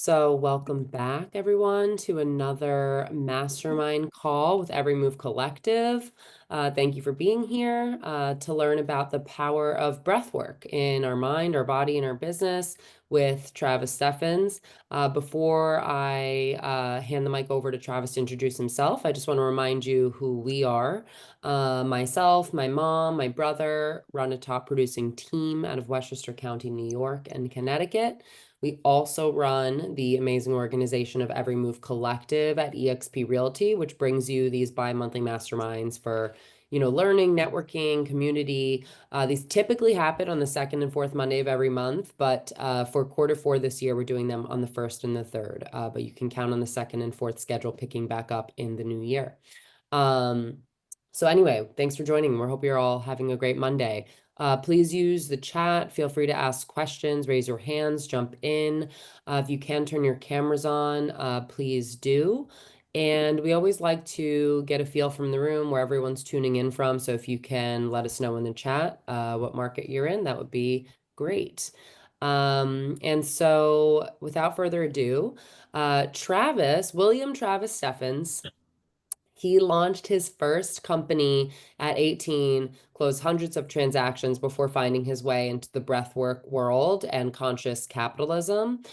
So, welcome back, everyone, to another mastermind call with Every Move Collective. Thank you for being here to learn about the power of breath work in our mind, our body, and our business with Travis Steffens. Before I hand the mic over to Travis to introduce himself, I just want to remind you who we are. Myself, my mom, my brother run a top producing team out of Westchester County, New York, and Connecticut. We also run the amazing organization of Every Move Collective at eXp Realty, which brings you these bi-monthly masterminds for, learning, networking, community. These typically happen on the second and fourth Monday of every month, but for quarter four this year, we're doing them on the first and the third. But you can count on the second and fourth schedule picking back up in the new year. Um, so anyway, thanks for joining. We hope you're all having a great Monday. Please use the chat. Feel free to ask questions, raise your hands, jump in. If you can turn your cameras on, please do. And we always like to get a feel from the room where everyone's tuning in from. So if you can let us know in the chat what market you're in, that would be great. And so without further ado, William Travis Steffens, he launched his first company at 18, closed hundreds of transactions before finding his way into the breathwork world and conscious capitalism.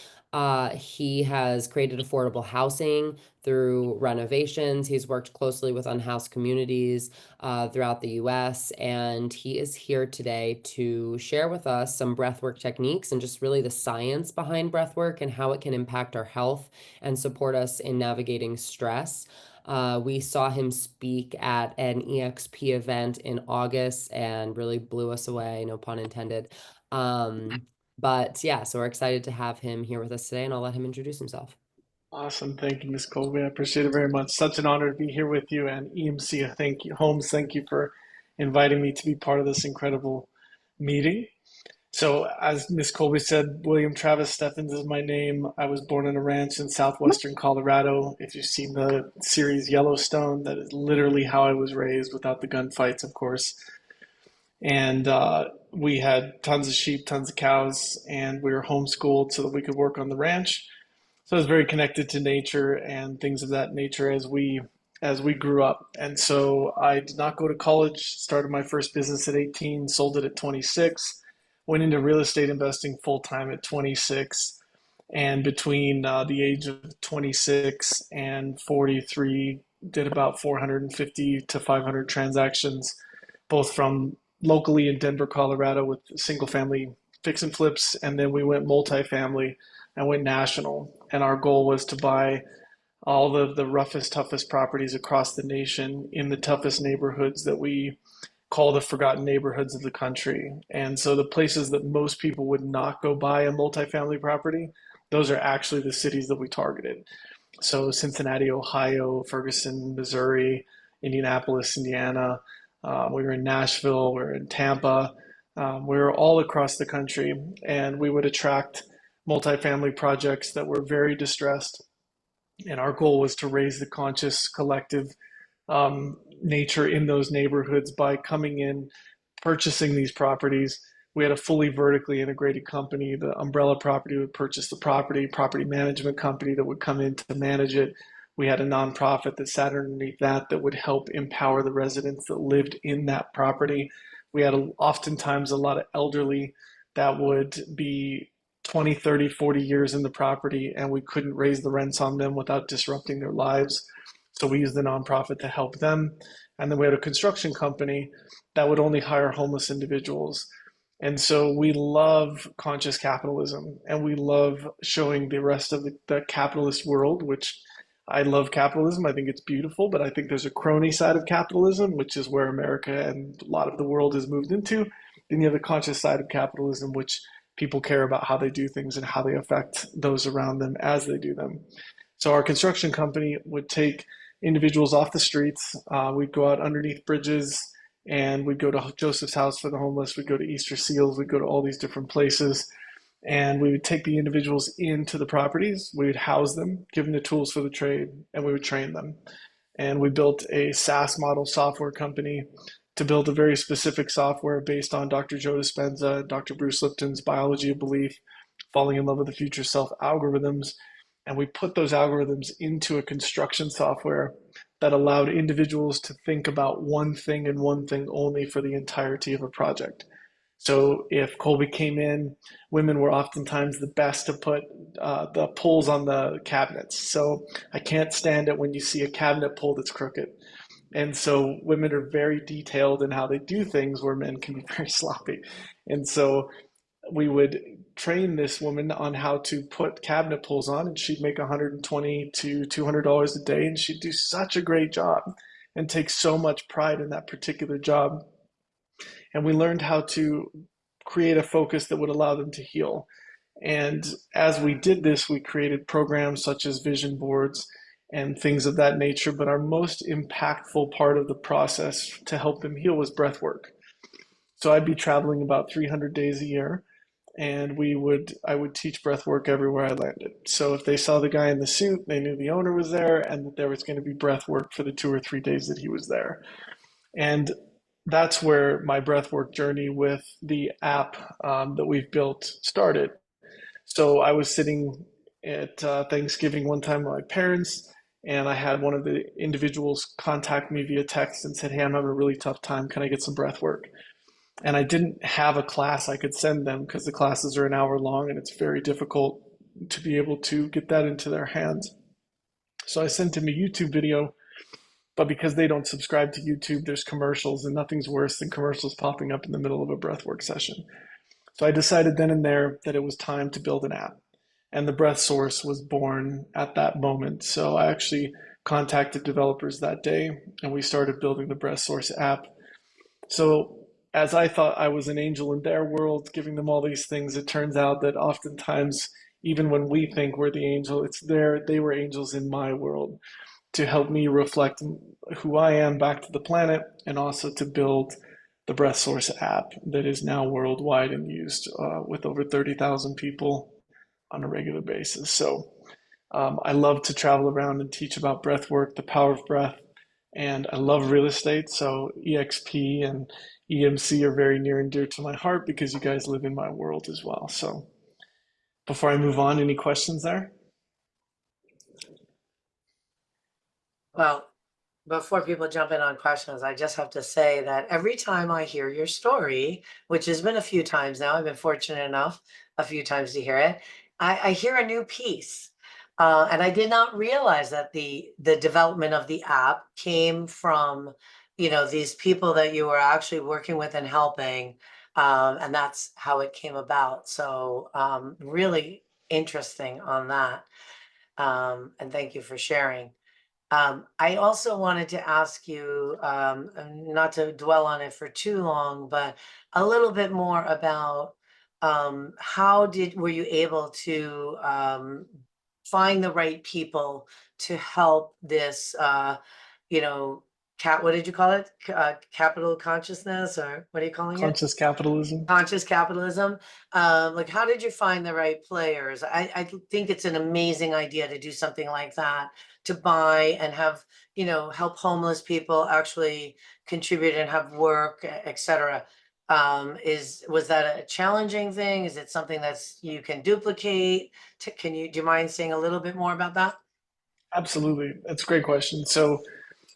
He has created affordable housing through renovations. He's worked closely with unhoused communities throughout the US, and he is here today to share with us some breathwork techniques and just really the science behind breathwork and how it can impact our health and support us in navigating stress. We saw him speak at an EXP event in August and really blew us away, no pun intended. But yeah, so we're excited to have him here with us today, and I'll let him introduce himself. Awesome. Thank you, Miss Colby. I appreciate it very much. Such an honor to be here with you. And EMC, thank you. Holmes, thank you for inviting me to be part of this incredible meeting. So, as Miss Colby said, William Travis Steffens is my name. I was born on a ranch in southwestern Colorado. If you've seen the series Yellowstone, that is literally how I was raised without the gunfights, of course. And we had tons of sheep, tons of cows, and we were homeschooled so that we could work on the ranch. So I was very connected to nature and things of that nature as we grew up. And so I did not go to college, started my first business at 18, sold it at 26, went into real estate investing full time at 26. And between the age of 26 and 43, did about 450 to 500 transactions, both from locally in Denver, Colorado, with single family fix and flips. And then we went multifamily and went national. And our goal was to buy all of the roughest, toughest properties across the nation in the toughest neighborhoods that we call the forgotten neighborhoods of the country. And so the places that most people would not go buy a multifamily property, those are actually the cities that we targeted. So Cincinnati, Ohio, Ferguson, Missouri, Indianapolis, Indiana. We were in Nashville, we were in Tampa. We were all across the country, and we would attract multifamily projects that were very distressed. And our goal was to raise the conscious collective nature in those neighborhoods by coming in, purchasing these properties. We had a fully vertically integrated company. The umbrella property would purchase the property management company that would come in to manage it. We had a nonprofit that sat underneath that would help empower the residents that lived in that property. We had oftentimes a lot of elderly that would be 20, 30, 40 years in the property, and we couldn't raise the rents on them without disrupting their lives. So we used the nonprofit to help them. And then we had a construction company that would only hire homeless individuals. And so we love conscious capitalism, and we love showing the rest of the capitalist world, which I love capitalism. I think it's beautiful, but I think there's a crony side of capitalism, which is where America and a lot of the world has moved into. Then you have the conscious side of capitalism, which people care about how they do things and how they affect those around them as they do them. So our construction company would take individuals off the streets. We'd go out underneath bridges, and we'd go to Joseph's House for the Homeless. We'd go to Easter Seals. We'd go to all these different places. And we would take the individuals into the properties. We would house them, give them the tools for the trade, and we would train them. And we built a SaaS model software company to build a very specific software based on Dr. Joe Dispenza, Dr. Bruce Lipton's biology of belief, falling in love with the future self algorithms. And we put those algorithms into a construction software that allowed individuals to think about one thing and one thing only for the entirety of a project. So if Colby came in, women were oftentimes the best to put the pulls on the cabinets. So I can't stand it when you see a cabinet pull that's crooked. And so women are very detailed in how they do things where men can be very sloppy. And so we would train this woman on how to put cabinet pulls on, and she'd make $120 to $200 a day, and she'd do such a great job and take so much pride in that particular job. And we learned how to create a focus that would allow them to heal. And as we did this, we created programs such as vision boards and things of that nature. But our most impactful part of the process to help them heal was breath work. So I'd be traveling about 300 days a year, and I would teach breath work everywhere I landed. So if they saw the guy in the suit, they knew the owner was there and that there was going to be breath work for the 2 or 3 days that he was there. And that's where my breathwork journey with the app that we've built started. So I was sitting at Thanksgiving one time with my parents, and I had one of the individuals contact me via text and said, "Hey, I'm having a really tough time. Can I get some breath work?" And I didn't have a class I could send them because the classes are an hour long and it's very difficult to be able to get that into their hands. So I sent him a YouTube video, but because they don't subscribe to YouTube, there's commercials, and nothing's worse than commercials popping up in the middle of a breathwork session. So I decided then and there that it was time to build an app. And the breath source was born at that moment. So I actually contacted developers that day and we started building the breath source app. So as I thought I was an angel in their world, giving them all these things, it turns out that oftentimes, even when we think we're the angel, they were angels in my world to help me reflect who I am back to the planet, and also to build the Breath Source app that is now worldwide and used with over 30,000 people on a regular basis. So I love to travel around and teach about breath work, the power of breath, and I love real estate. So EXP and EMC are very near and dear to my heart because you guys live in my world as well. So before I move on, any questions there? Well, before people jump in on questions, I just have to say that every time I hear your story, which has been a few times now, I've been fortunate enough a few times to hear it, I hear a new piece. And I did not realize that the development of the app came from, these people that you were actually working with and helping. And that's how it came about. So really interesting on that. And thank you for sharing. I also wanted to ask you, not to dwell on it for too long, but a little bit more about how were you able to find the right people to help this, you know, what did you call it? Capital consciousness, or what are you calling it? Conscious capitalism. Conscious capitalism. Like, how did you find the right players? I think it's an amazing idea to do something like that, to buy and have, help homeless people actually contribute and have work, etc. Was that a challenging thing? Is it something that's you can duplicate? Do you mind saying a little bit more about that? Absolutely. That's a great question. So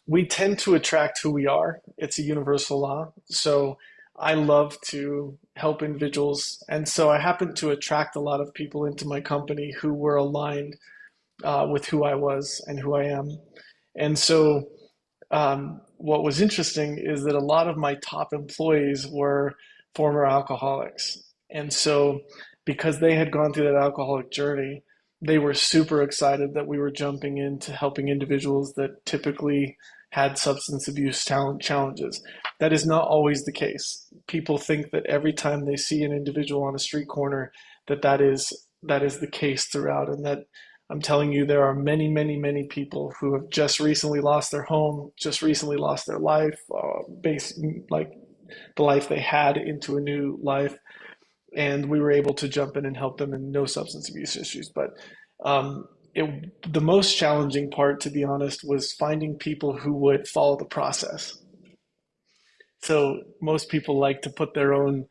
we tend to attract who we are. It's a universal law. So I love to help individuals. And so I happen to attract a lot of people into my company who were aligned with who I was and who I am. And so what was interesting is that a lot of my top employees were former alcoholics. And so, because they had gone through that alcoholic journey, they were super excited that we were jumping into helping individuals that typically had substance abuse challenges. That is not always the case. People think that every time they see an individual on a street corner, that is the case throughout, and that I'm telling you, there are many, many, many people who have just recently lost their home, just recently lost their life, based like the life they had into a new life, and we were able to jump in and help them, and no substance abuse issues. But the most challenging part, to be honest, was finding people who would follow the process. So most people like to put their own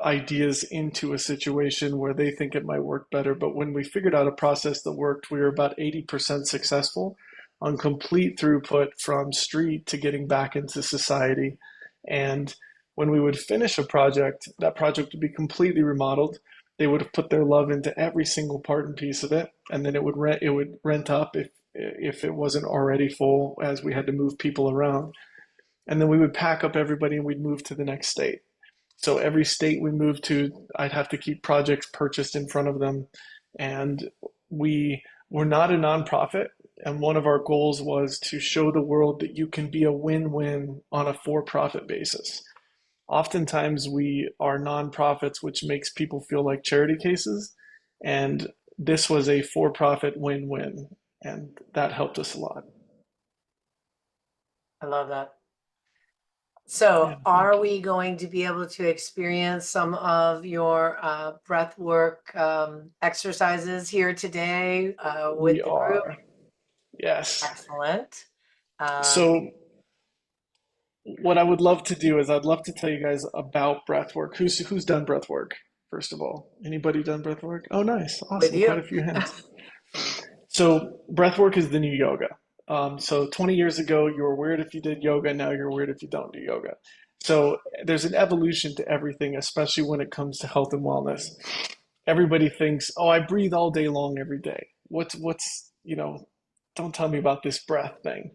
ideas into a situation where they think it might work better. But when we figured out a process that worked, we were about 80% successful on complete throughput from street to getting back into society. And when we would finish a project, that project would be completely remodeled. They would have put their love into every single part and piece of it, and then it would rent up if it wasn't already full, as we had to move people around. And then we would pack up everybody and we'd move to the next state. So every state we moved to, I'd have to keep projects purchased in front of them. And we were not a nonprofit. And one of our goals was to show the world that you can be a win-win on a for-profit basis. Oftentimes we are nonprofits, which makes people feel like charity cases. And this was a for-profit win-win. And that helped us a lot. I love that. Yeah, So thank are you. we going to be able to experience some of your breath work exercises here today We with the group? are. Yes. Excellent. Um, So what I would love to do is I'd love to tell you guys about breath work. Who's done breath work, first of all? Anybody done breath work? Oh, nice. with Awesome. Quite you. a few hands. So breath work is the new yoga. So 20 years ago, you were weird if you did yoga. Now you're weird if you don't do yoga. So there's an evolution to everything, especially when it comes to health and wellness. Everybody thinks, oh, I breathe all day long every day. Don't tell me about this breath thing.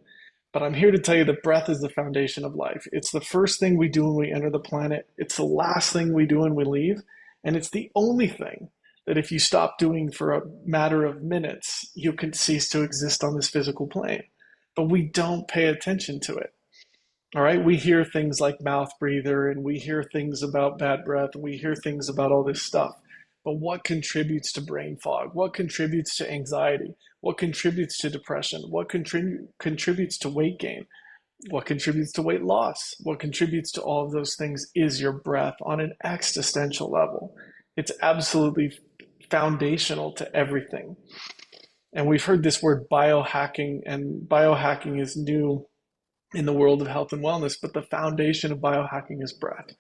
But I'm here to tell you that breath is the foundation of life. It's the first thing we do when we enter the planet. It's the last thing we do when we leave. And it's the only thing that if you stop doing for a matter of minutes, you can cease to exist on this physical plane. But we don't pay attention to it. All right. We hear things like mouth breather and we hear things about bad breath and we hear things about all this stuff. But what contributes to brain fog? What contributes to anxiety? What contributes to depression? What contributes to weight gain? What contributes to weight loss? What contributes to all of those things is your breath on an existential level. It's absolutely foundational to everything. And we've heard this word biohacking, and biohacking is new in the world of health and wellness, but the foundation of biohacking is breath.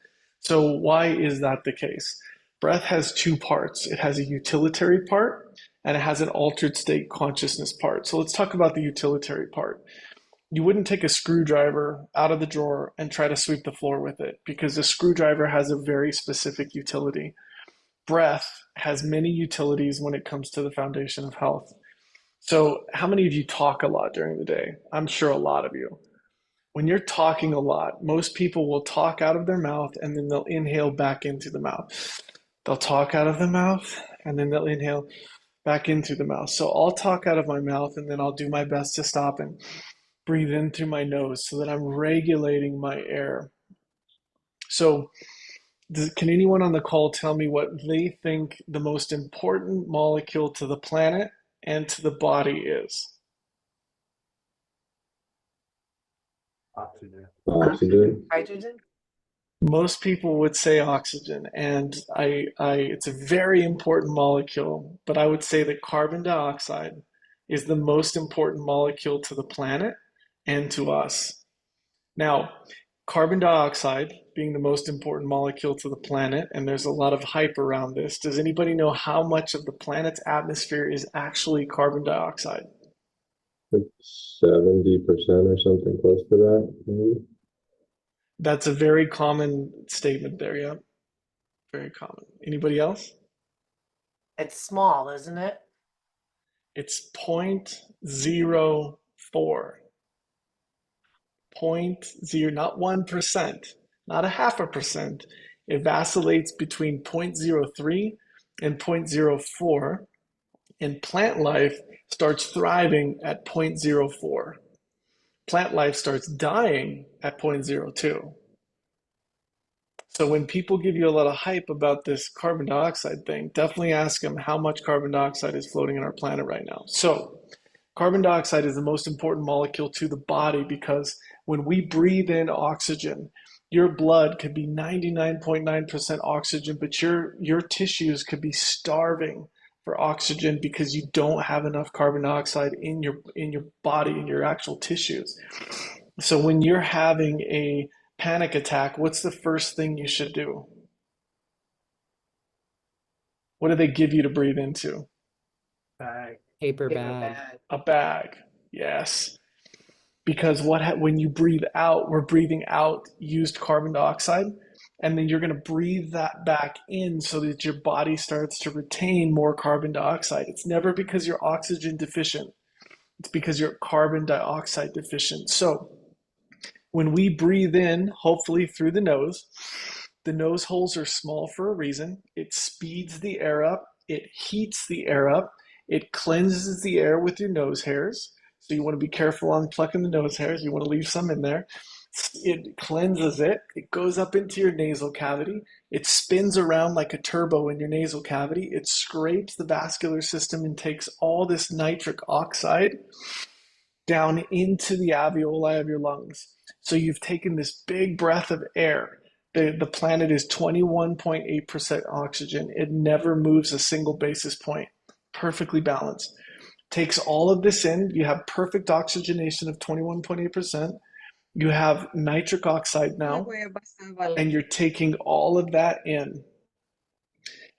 So, why is that the case? Breath has two parts, it has a utilitary part and it has an altered state consciousness part. So, let's talk about the utilitary part. You wouldn't take a screwdriver out of the drawer and try to sweep the floor with it because a screwdriver has a very specific utility. Breath has many utilities when it comes to the foundation of health. So, how many of you talk a lot during the day? I'm sure a lot of you. When you're talking a lot, most people will talk out of their mouth and then they'll inhale back into the mouth. They'll talk out of the mouth and then they'll inhale back into the mouth. So I'll talk out of my mouth and then I'll do my best to stop and breathe in through my nose so that I'm regulating my air. So, can anyone on the call tell me what they think the most important molecule to the planet and to the body is? Oxygen. Hydrogen? Most people would say oxygen, and it's a very important molecule, but I would say that carbon dioxide is the most important molecule to the planet and to us. Now, carbon dioxide being the most important molecule to the planet, and there's a lot of hype around this. Does anybody know how much of the planet's atmosphere is actually carbon dioxide? Like 70% or something close to that, maybe. That's a very common statement there, yeah. Very common. Anybody else? It's small, isn't it? It's 0.04. 0.0, not 1%, not a half a percent. It vacillates between 0.03 and 0.04, and plant life starts thriving at 0.04. Plant life starts dying at 0.02. So when people give you a lot of hype about this carbon dioxide thing, definitely ask them how much carbon dioxide is floating on our planet right now. So carbon dioxide is the most important molecule to the body because when we breathe in oxygen, your blood could be 99.9% oxygen, but your tissues could be starving for oxygen because you don't have enough carbon dioxide in your body, in your actual tissues. So when you're having a panic attack, what's the first thing you should do? What do they give you to breathe into? Bag. Paper Paper bag. bag. A bag. Yes. Because when you breathe out, we're breathing out used carbon dioxide, and then you're going to breathe that back in so that your body starts to retain more carbon dioxide. It's never because you're oxygen deficient. It's because you're carbon dioxide deficient. So when we breathe in, hopefully through the nose holes are small for a reason. It speeds the air up, it heats the air up, it cleanses the air with your nose hairs. So you want to be careful on plucking the nose hairs. You want to leave some in there. It cleanses it. It goes up into your nasal cavity. It spins around like a turbo in your nasal cavity. It scrapes the vascular system and takes all this nitric oxide down into the alveoli of your lungs. So you've taken this big breath of air. The planet is 21.8% oxygen. It never moves a single basis point. Perfectly balanced. Takes all of this in. You have perfect oxygenation of 21.8%. You have nitric oxide now, and you're taking all of that in.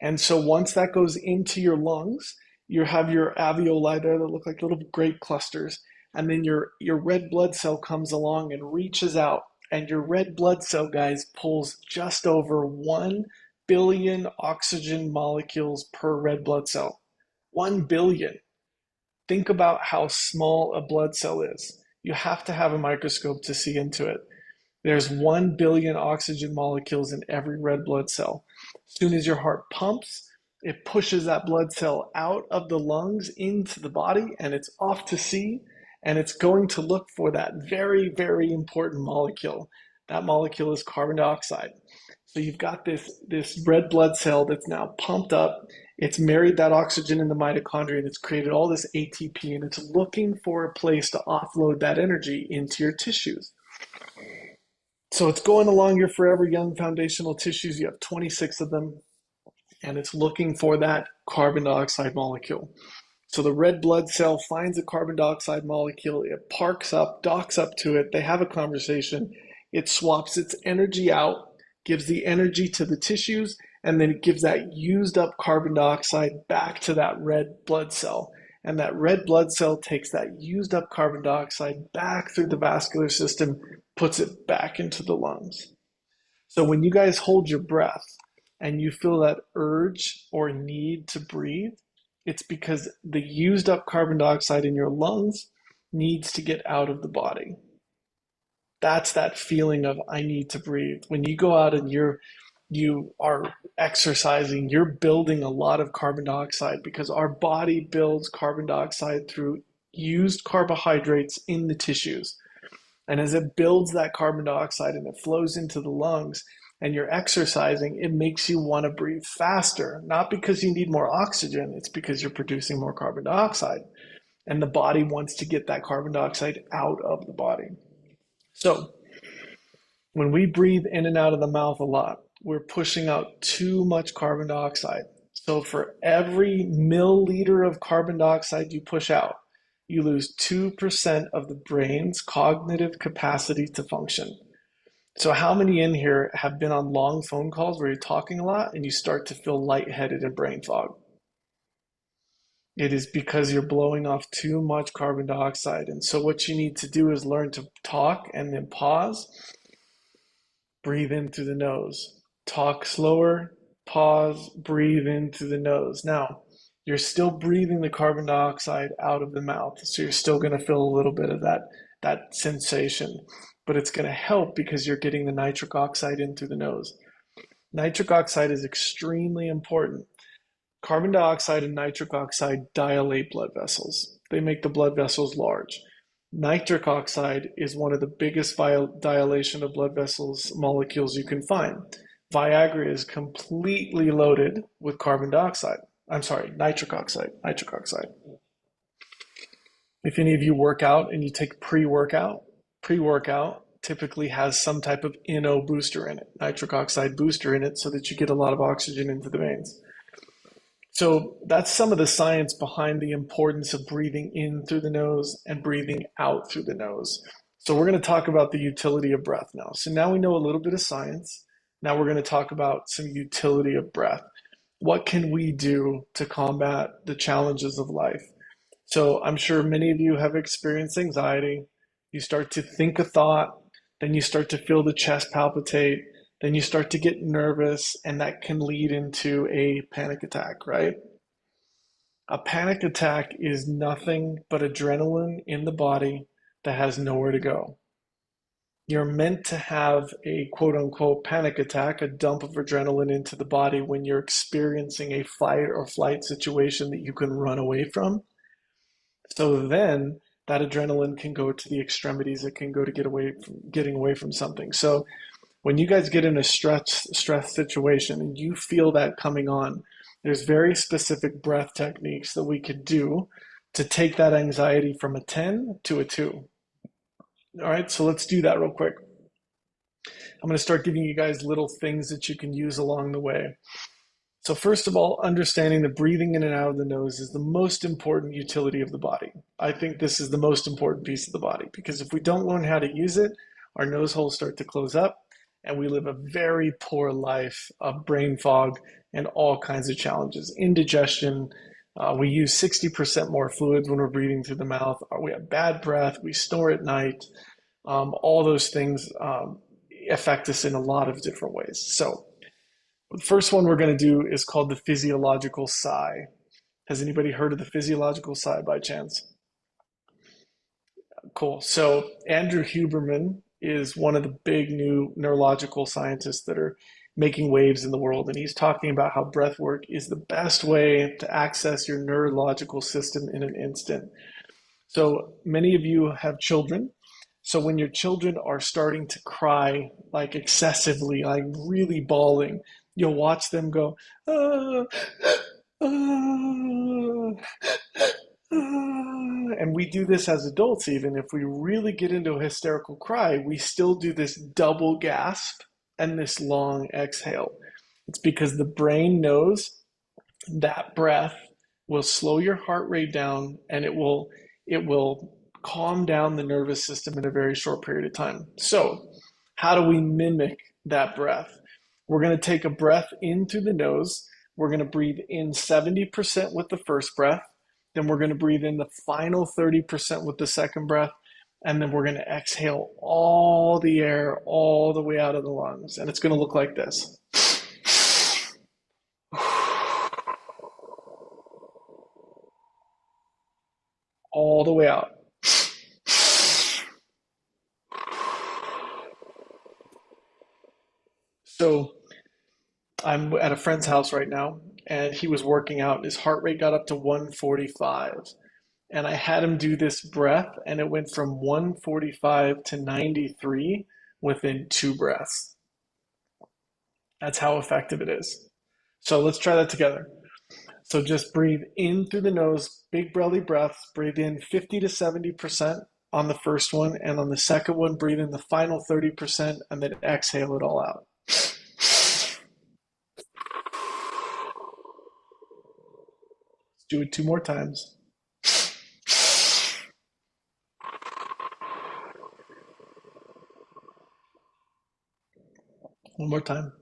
And so once that goes into your lungs, you have your alveoli there that look like little grape clusters. And then your red blood cell comes along and reaches out. And your red blood cell, guys, pulls just over 1 billion oxygen molecules per red blood cell. 1 billion. Think about how small a blood cell is. You have to have a microscope to see into it. There's 1 billion oxygen molecules in every red blood cell. As soon as your heart pumps, it pushes that blood cell out of the lungs into the body, and it's off to sea, and it's going to look for that very, very important molecule. That molecule is carbon dioxide. So you've got this red blood cell that's now pumped up. It's married that oxygen in the mitochondria, and it's created all this ATP, and it's looking for a place to offload that energy into your tissues. So it's going along your forever young foundational tissues. You have 26 of them, and it's looking for that carbon dioxide molecule. So the red blood cell finds a carbon dioxide molecule, it parks up, docks up to it, they have a conversation, it swaps its energy out, gives the energy to the tissues, and then it gives that used up carbon dioxide back to that red blood cell. And that red blood cell takes that used up carbon dioxide back through the vascular system, puts it back into the lungs. So when you guys hold your breath and you feel that urge or need to breathe, it's because the used up carbon dioxide in your lungs needs to get out of the body. That's that feeling of I need to breathe. When you go out and you are exercising, you're building a lot of carbon dioxide because our body builds carbon dioxide through used carbohydrates in the tissues. And as it builds that carbon dioxide and it flows into the lungs and you're exercising, it makes you want to breathe faster, not because you need more oxygen, it's because you're producing more carbon dioxide. And the body wants to get that carbon dioxide out of the body. So when we breathe in and out of the mouth a lot, we're pushing out too much carbon dioxide. So for every milliliter of carbon dioxide you push out, you lose 2% of the brain's cognitive capacity to function. So how many in here have been on long phone calls where you're talking a lot and you start to feel lightheaded and brain fog? It is because you're blowing off too much carbon dioxide. And so what you need to do is learn to talk and then pause. Breathe in through the nose. Talk slower, pause, breathe in through the nose. Now, you're still breathing the carbon dioxide out of the mouth, so you're still going to feel a little bit of that sensation, but it's going to help because you're getting the nitric oxide in through the nose. Nitric oxide is extremely important. Carbon dioxide and nitric oxide dilate blood vessels. They make the blood vessels large. Nitric oxide is one of the biggest dilation of blood vessels molecules you can find. Viagra is completely loaded with carbon dioxide. I'm sorry, nitric oxide. Nitric oxide. If any of you work out and you take pre-workout typically has some type of NO booster in it, nitric oxide booster in it, so that you get a lot of oxygen into the veins. So that's some of the science behind the importance of breathing in through the nose and breathing out through the nose. So we're going to talk about the utility of breath now. So now we know a little bit of science. Now we're going to talk about some utility of breath. What can we do to combat the challenges of life? So I'm sure many of you have experienced anxiety. You start to think a thought, then you start to feel the chest palpitate, then you start to get nervous, and that can lead into a panic attack, right? A panic attack is nothing but adrenaline in the body that has nowhere to go. You're meant to have a quote unquote panic attack, a dump of adrenaline into the body when you're experiencing a fight or flight situation that you can run away from. So then that adrenaline can go to the extremities. It can go to getting away from something. So when you guys get in a stress situation and you feel that coming on, there's very specific breath techniques that we could do to take that anxiety from a 10 to a 2. All right, so let's do that real quick. I'm going to start giving you guys little things that you can use along the way. So first of all, understanding that breathing in and out of the nose is the most important utility of the body. I think this is the most important piece of the body because if we don't learn how to use it, our nose holes start to close up and we live a very poor life of brain fog and all kinds of challenges. Indigestion, we use 60% more fluids when we're breathing through the mouth. We have bad breath, we snore at night. All those things affect us in a lot of different ways. So the first one we're going to do is called the physiological sigh. Has anybody heard of the physiological sigh by chance? Cool. So Andrew Huberman is one of the big new neurological scientists that are making waves in the world. And he's talking about how breath work is the best way to access your neurological system in an instant. So many of you have children. So when your children are starting to cry like excessively, like really bawling, you'll watch them go, ah, ah, ah. And we do this as adults, even if we really get into a hysterical cry, we still do this double gasp and this long exhale. It's because the brain knows that breath will slow your heart rate down and it will calm down the nervous system in a very short period of time. So, how do we mimic that breath? We're going to take a breath in through the nose. We're going to breathe in 70% with the first breath. Then we're going to breathe in the final 30% with the second breath. And then we're going to exhale all the air all the way out of the lungs. And it's going to look like this. All the way out. So I'm at a friend's house right now, and he was working out. His heart rate got up to 145. And I had him do this breath, and it went from 145 to 93 within 2 breaths. That's how effective it is. So let's try that together. So just breathe in through the nose, big belly breaths. Breathe in 50 to 70% on the first one, and on the second one, breathe in the final 30%, and then exhale it all out. Let's do it 2 more times. One more time.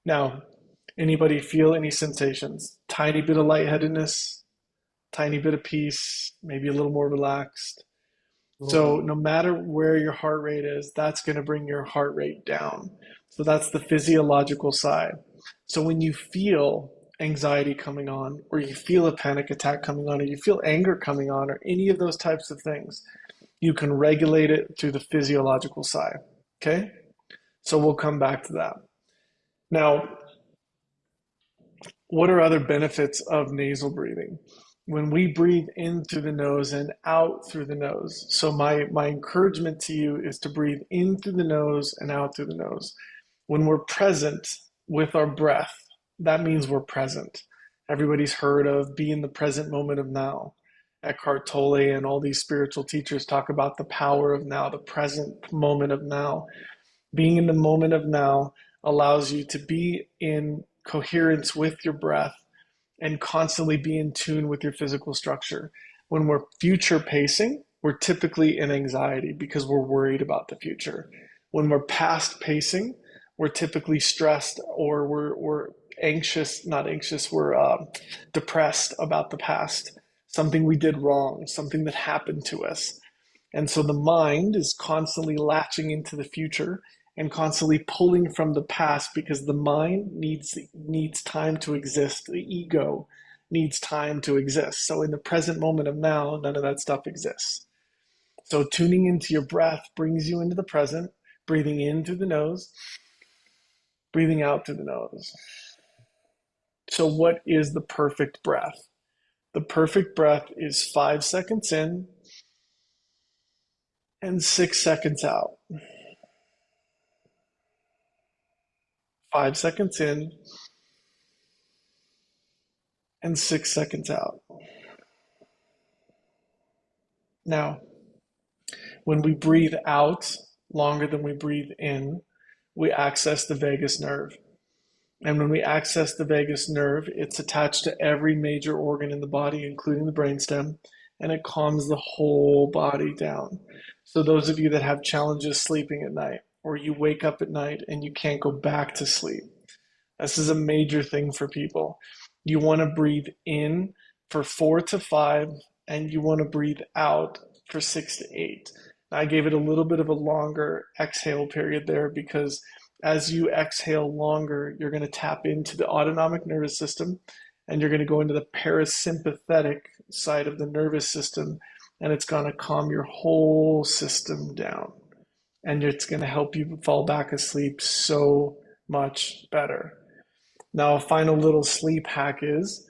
Now, anybody feel any sensations? Tiny bit of lightheadedness, tiny bit of peace, maybe a little more relaxed. So no matter where your heart rate is, that's going to bring your heart rate down. So that's the physiological side. So when you feel anxiety coming on, or you feel a panic attack coming on, or you feel anger coming on, or any of those types of things, you can regulate it through the physiological side. Okay? So we'll come back to that. Now, what are other benefits of nasal breathing? When we breathe in through the nose and out through the nose. So my encouragement to you is to breathe in through the nose and out through the nose. When we're present with our breath, that means we're present. Everybody's heard of be in the present moment of now. Eckhart Tolle and all these spiritual teachers talk about the power of now, the present moment of now. Being in the moment of now allows you to be in coherence with your breath and constantly be in tune with your physical structure. When we're future pacing, we're typically in anxiety because we're worried about the future. When we're past pacing, we're typically stressed, or we're anxious, not anxious, we're depressed about the past, something we did wrong, something that happened to us. And so the mind is constantly latching into the future and constantly pulling from the past because the mind needs time to exist. The ego needs time to exist. So in the present moment of now, none of that stuff exists. So tuning into your breath brings you into the present, breathing in through the nose, breathing out through the nose. So what is the perfect breath? The perfect breath is 5 seconds in and 6 seconds out. 5 seconds in and 6 seconds out. Now, when we breathe out longer than we breathe in, we access the vagus nerve. And when we access the vagus nerve, it's attached to every major organ in the body, including the brainstem, and it calms the whole body down. So those of you that have challenges sleeping at night, or you wake up at night and you can't go back to sleep, this is a major thing for people. You want to breathe in for 4 to 5, and you want to breathe out for 6 to 8. I gave it a little bit of a longer exhale period there because as you exhale longer, you're going to tap into the autonomic nervous system and you're going to go into the parasympathetic side of the nervous system, and it's going to calm your whole system down. And it's going to help you fall back asleep so much better. Now, a final little sleep hack is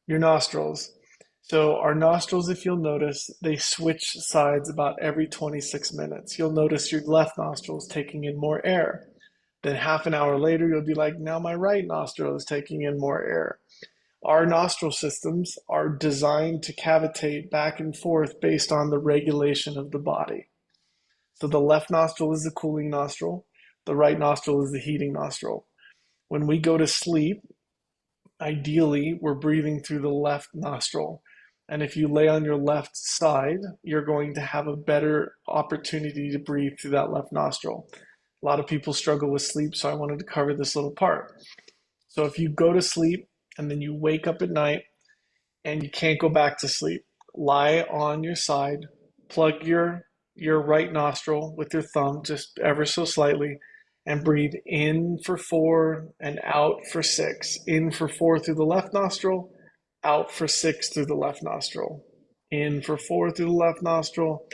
your nostrils. So our nostrils, if you'll notice, they switch sides about every 26 minutes. You'll notice your left nostril is taking in more air. Then half an hour later, you'll be like, now my right nostril is taking in more air. Our nostril systems are designed to cavitate back and forth based on the regulation of the body. So the left nostril is the cooling nostril. The right nostril is the heating nostril. When we go to sleep, ideally, we're breathing through the left nostril. And if you lay on your left side, you're going to have a better opportunity to breathe through that left nostril. A lot of people struggle with sleep, so I wanted to cover this little part. So if you go to sleep and then you wake up at night and you can't go back to sleep, lie on your side, plug your right nostril with your thumb just ever so slightly, and breathe in for 4 and out for 6. In for 4 through the left nostril, out for 6 through the left nostril. In for 4 through the left nostril,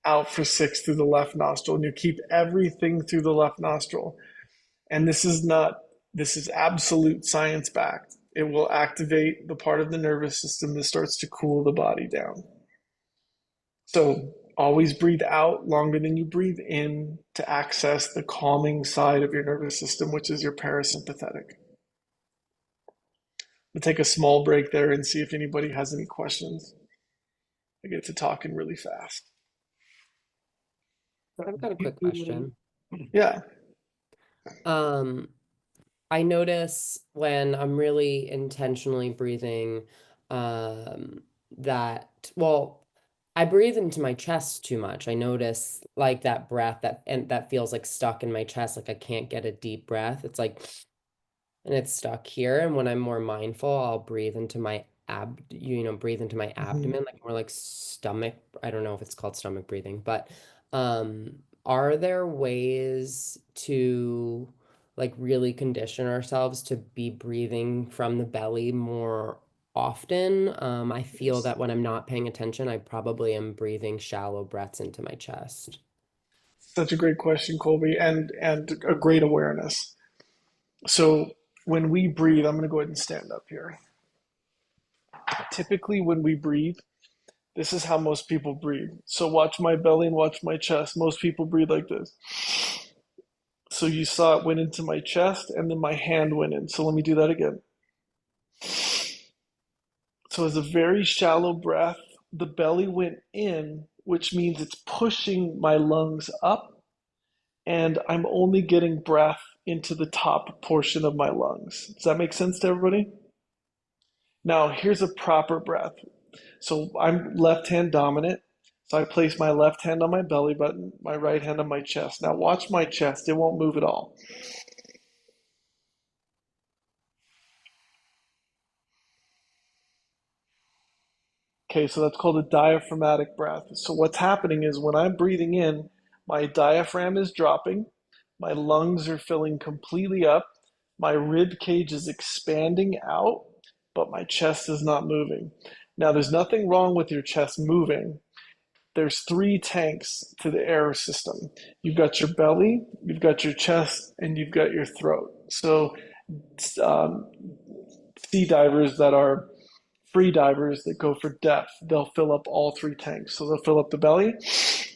out for 6 through the left nostril. And you keep everything through the left nostril. And this is absolute science backed. It will activate the part of the nervous system that starts to cool the body down. So always breathe out longer than you breathe in to access the calming side of your nervous system, which is your parasympathetic. We'll take a small break there and see if anybody has any questions. I get to talking really fast. I've got a quick question. Yeah. I notice when I'm really intentionally breathing, well, I breathe into my chest too much. I notice like that breath that feels like stuck in my chest, like I can't get a deep breath. It's like, and it's stuck here. And when I'm more mindful, I'll breathe into my breathe into my Mhm. abdomen, like more like stomach. I don't know if it's called stomach breathing, but are there ways to like really condition ourselves to be breathing from the belly more often? I feel that when I'm not paying attention, I probably am breathing shallow breaths into my chest. Such a great question, Colby, and a great awareness. So when we breathe, I'm going to go ahead and stand up here. Typically, when we breathe, this is how most people breathe. So watch my belly and watch my chest. Most people breathe like this. So you saw it went into my chest and then my hand went in. So let me do that again. So it's a very shallow breath. The belly went in, which means it's pushing my lungs up, and I'm only getting breath into the top portion of my lungs. Does that make sense to everybody? Now, here's a proper breath. So I'm left hand dominant. So I place my left hand on my belly button, my right hand on my chest. Now watch my chest. It won't move at all. Okay, so that's called a diaphragmatic breath. So what's happening is when I'm breathing in, my diaphragm is dropping, my lungs are filling completely up, my rib cage is expanding out, but my chest is not moving. Now, there's nothing wrong with your chest moving. There's three tanks to the air system. You've got your belly, you've got your chest, and you've got your throat. So, um, sea divers that are free divers that go for depth, they'll fill up all three tanks. So they'll fill up the belly,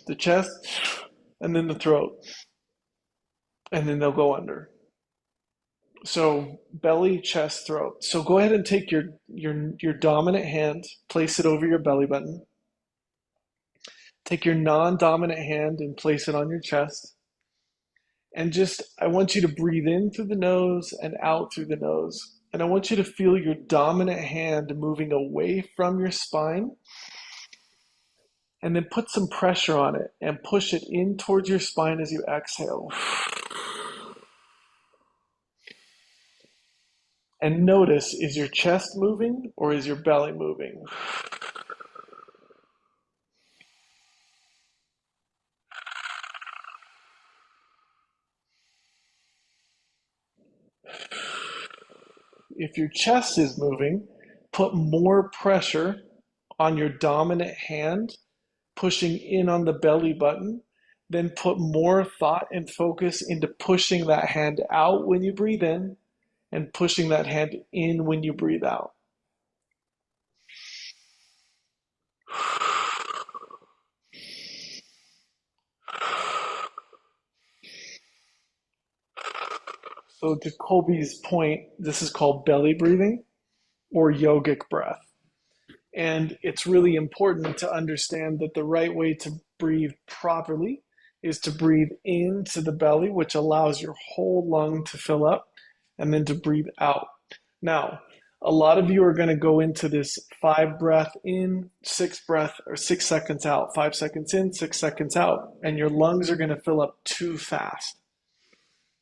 the chest, and then the throat, and then they'll go under. So belly, chest, throat. So go ahead and take your dominant hand, place it over your belly button. Take your non-dominant hand and place it on your chest. And just, I want you to breathe in through the nose and out through the nose. And I want you to feel your dominant hand moving away from your spine. And then put some pressure on it and push it in towards your spine as you exhale. And notice, is your chest moving or is your belly moving? If your chest is moving, put more pressure on your dominant hand, pushing in on the belly button. Then put more thought and focus into pushing that hand out when you breathe in and pushing that hand in when you breathe out. So to Colby's point, this is called belly breathing or yogic breath. And it's really important to understand that the right way to breathe properly is to breathe into the belly, which allows your whole lung to fill up, and then to breathe out. Now, a lot of you are going to go into this 5 breath in, 6 breath, or 6 seconds out, 5 seconds in, 6 seconds out, and your lungs are going to fill up too fast.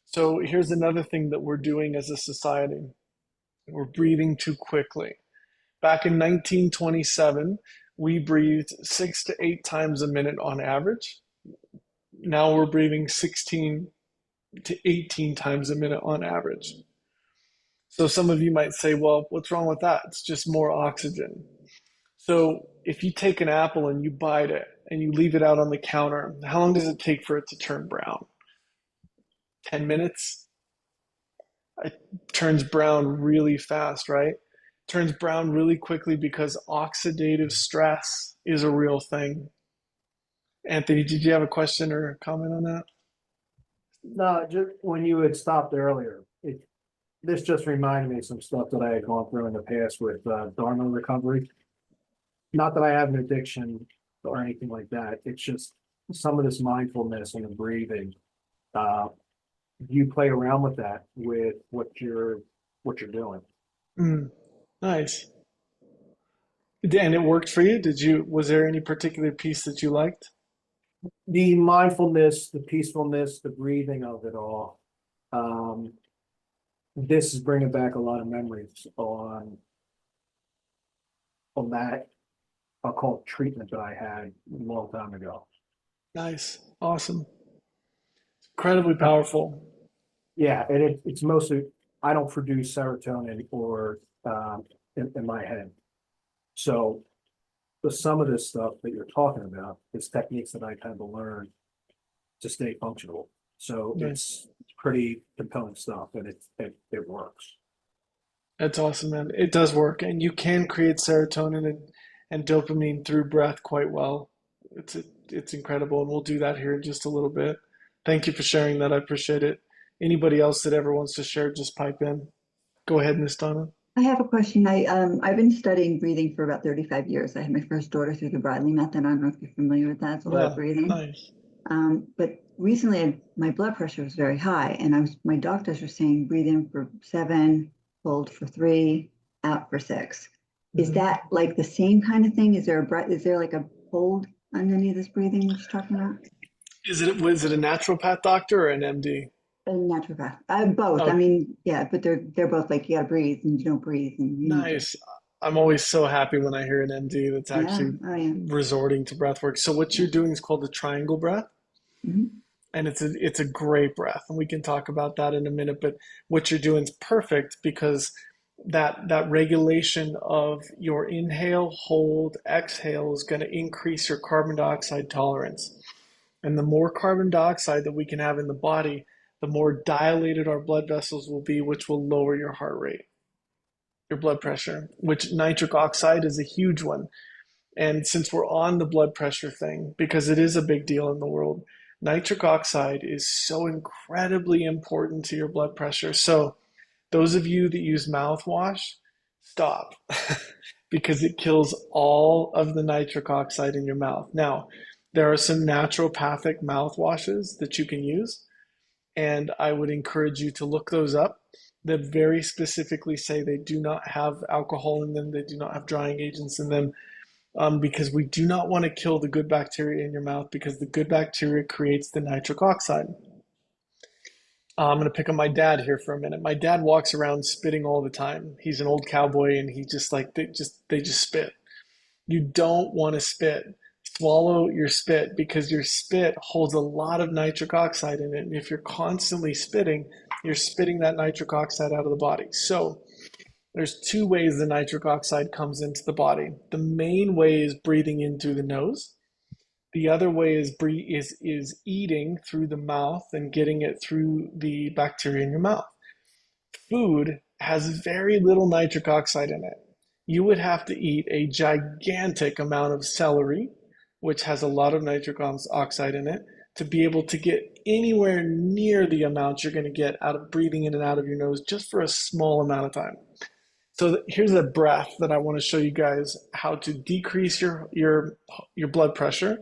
So here's another thing that we're doing as a society. We're breathing too quickly. Back in 1927, we breathed 6 to 8 times a minute on average. Now we're breathing 16 to 18 times a minute on average. So some of you might say, well, what's wrong with that? It's just more oxygen. So if you take an apple and you bite it and you leave it out on the counter, how long does it take for it to turn brown? 10 minutes? It turns brown really fast, right? Turns brown really quickly because oxidative stress is a real thing. Anthony, did you have a question or a comment on that? No, just when you had stopped earlier, this just reminded me of some stuff that I had gone through in the past with Dharma recovery. Not that I have an addiction or anything like that. It's just some of this mindfulness and the breathing. You play around with that with what you're doing. Nice. And it worked for you? Was there any particular piece that you liked? The mindfulness, the peacefulness, the breathing of it all. This is bringing back a lot of memories on that I'll call it treatment that I had a long time ago. Nice. Awesome. Incredibly powerful. Yeah, and it's mostly I don't produce serotonin or in my head. So some of this stuff that you're talking about is techniques that I've had to learn to stay functional. So Nice. it's pretty compelling stuff, and it works. That's awesome, man. It does work, and you can create serotonin and dopamine through breath quite well. It's incredible, and we'll do that here in just a little bit. Thank you for sharing that. I appreciate it. Anybody else that ever wants to share, just pipe in. Go ahead, Miss Donna. I have a question. I've been studying breathing for about 35 years. I had my first daughter through the Bradley method. I don't know if you're familiar with that. It's a lot of breathing. Nice. But recently my blood pressure was very high, and my doctors were saying breathe in for 7, hold for 3, out for 6. Is that like the same kind of thing? Is there like a hold on any of this breathing we're just talking about? Was it a naturopath doctor or an MD? A naturopath. Both. I Oh, mean, yeah, but they're both like you gotta breathe and you don't breathe and you need to. nice. I'm always so happy when I hear an MD that's Yeah. actually Oh yeah. resorting to breath work. So what Yeah. you're doing is called the triangle breath, Hmm. and it's a great breath, and we can talk about that in a minute. But what you're doing is perfect because that regulation of your inhale, hold, exhale is going to increase your carbon dioxide tolerance. And the more carbon dioxide that we can have in the body, the more dilated our blood vessels will be, which will lower your heart rate, your blood pressure, which nitric oxide is a huge one. And since we're on the blood pressure thing, because it is a big deal in the world, nitric oxide is so incredibly important to your blood pressure. So, those of you that use mouthwash, stop because it kills all of the nitric oxide in your mouth. Now, there are some naturopathic mouthwashes that you can use, and I would encourage you to look those up that very specifically say they do not have alcohol in them, they do not have drying agents in them, because we do not want to kill the good bacteria in your mouth because the good bacteria creates the nitric oxide. I'm going to pick on my dad here for a minute. My dad walks around spitting all the time. He's an old cowboy and he just like they just spit. You don't want to spit. Swallow your spit because your spit holds a lot of nitric oxide in it. And if you're constantly spitting, you're spitting that nitric oxide out of the body. So there's two ways the nitric oxide comes into the body. The main way is breathing in through the nose. The other way is eating through the mouth and getting it through the bacteria in your mouth. Food has very little nitric oxide in it. You would have to eat a gigantic amount of celery, which has a lot of nitric oxide in it, to be able to get anywhere near the amount you're going to get out of breathing in and out of your nose just for a small amount of time. So here's a breath that I want to show you guys how to decrease your blood pressure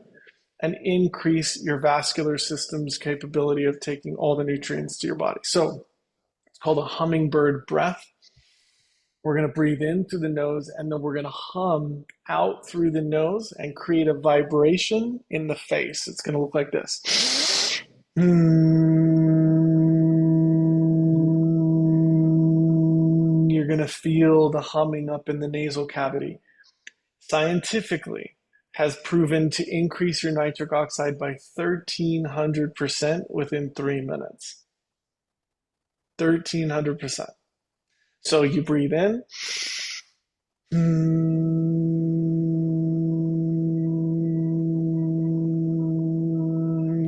and increase your vascular system's capability of taking all the nutrients to your body. So it's called a hummingbird breath. We're going to breathe in through the nose and then we're going to hum out through the nose and create a vibration in the face. It's going to look like this. You're going to feel the humming up in the nasal cavity. Scientifically, has proven to increase your nitric oxide by 1,300% within 3 minutes. 1,300%. So you breathe in.